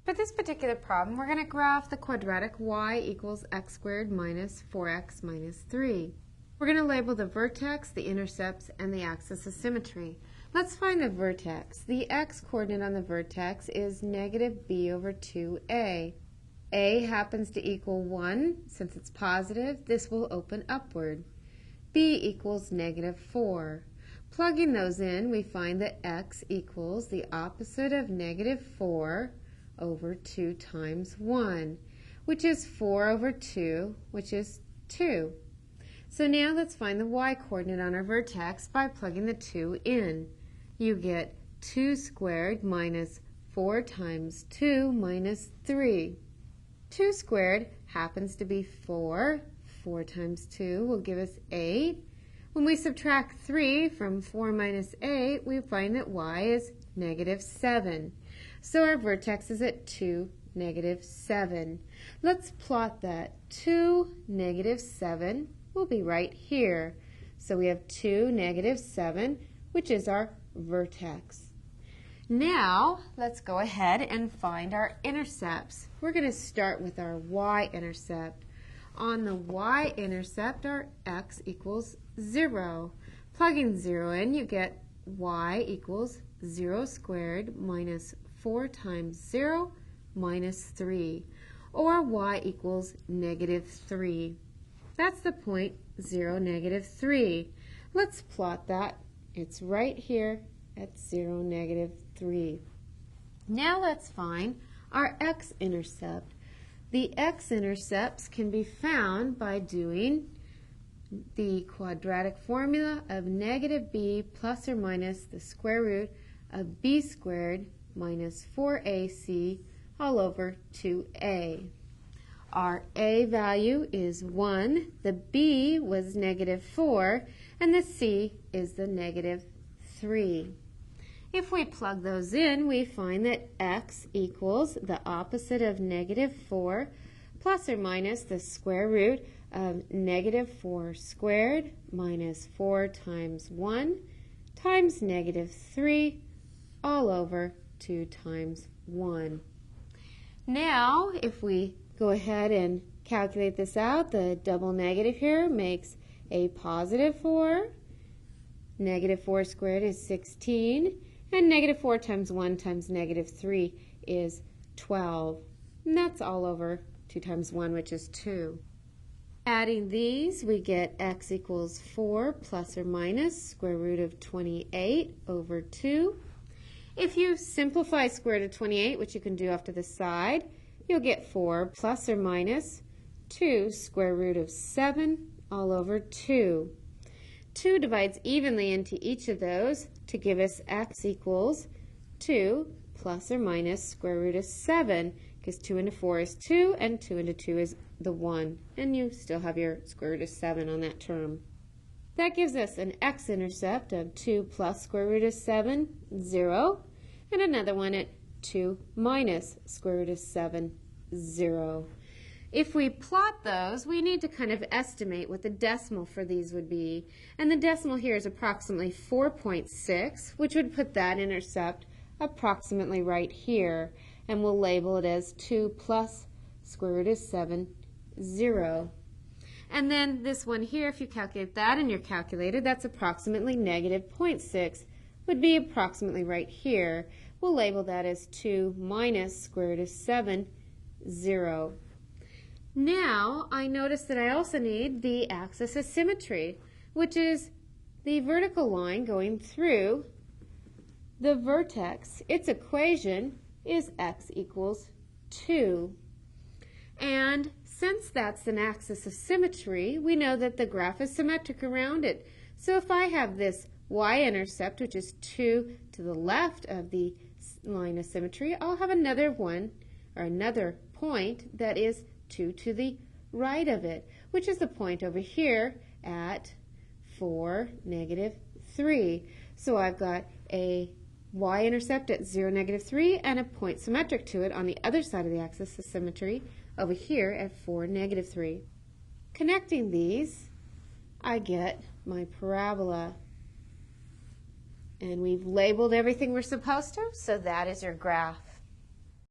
For this particular problem, we're going to graph the quadratic y equals x squared minus 4x minus 3. We're going to label the vertex, the intercepts, and the axis of symmetry. Let's find the vertex. The x-coordinate on the vertex is negative b over 2a. A happens to equal 1. Since it's positive, this will open upward. B equals negative 4. Plugging those in, we find that x equals the opposite of negative 4 over 2 times 1, which is 4 over 2, which is 2. So now let's find the y-coordinate on our vertex by plugging the 2 in. You get 2 squared minus 4 times 2 minus 3. 2 squared happens to be 4. 4 times 2 will give us 8. When we subtract 3 from 4 minus 8, we find that y is negative 7. So our vertex is at 2, negative 7. Let's plot that. 2, negative 7 will be right here. So we have 2, negative 7, which is our vertex. Now, let's go ahead and find our intercepts. We're going to start with our y-intercept. On the y-intercept, our x equals 0. Plugging 0 in, you get y equals 0 squared minus 4 times 0 minus 3, or y equals negative 3. That's the point 0, negative 3. Let's plot that. It's right here at 0, negative 3. Now let's find our x-intercept. The x-intercepts can be found by doing the quadratic formula of negative b plus or minus the square root of b squared minus 4ac all over 2a. Our a value is 1, the b was negative 4, and the c is the negative 3. If we plug those in, we find that x equals the opposite of negative 4 plus or minus the square root of negative 4 squared minus 4 times 1 times negative 3 all over 2 times 1. Now, if we go ahead and calculate this out, the double negative here makes a positive 4. Negative 4 squared is 16. And negative 4 times 1 times negative 3 is 12. And that's all over 2 times 1, which is 2. Adding these, we get x equals 4 plus or minus square root of 28 over 2. If you simplify square root of 28, which you can do off to the side, you'll get 4 plus or minus 2 square root of 7 all over 2. 2 divides evenly into each of those to give us x equals 2 plus or minus square root of 7, because 2 into 4 is 2 and 2 into 2 is the 1, and you still have your square root of 7 on that term. That gives us an x-intercept of 2 plus square root of 7, 0, and another one at 2 minus square root of 7, 0. If we plot those, we need to kind of estimate what the decimal for these would be. And the decimal here is approximately 4.6, which would put that intercept approximately right here. And we'll label it as 2 plus square root of 7, 0. And then this one here, if you calculate that in your calculator, that's approximately negative 0.6, would be approximately right here. We'll label that as 2 minus square root of 7, 0. Now, I notice that I also need the axis of symmetry, which is the vertical line going through the vertex. Its equation is x equals 2. And since that's an axis of symmetry, we know that the graph is symmetric around it. So if I have this y-intercept, which is 2 to the left of the line of symmetry, I'll have another one, or another point that is 2 to the right of it, which is the point over here at 4, negative 3. So I've got a y-intercept at 0, negative 3, and a point symmetric to it on the other side of the axis of symmetry over here at 4, negative 3. Connecting these, I get my parabola. And we've labeled everything we're supposed to, so that is your graph.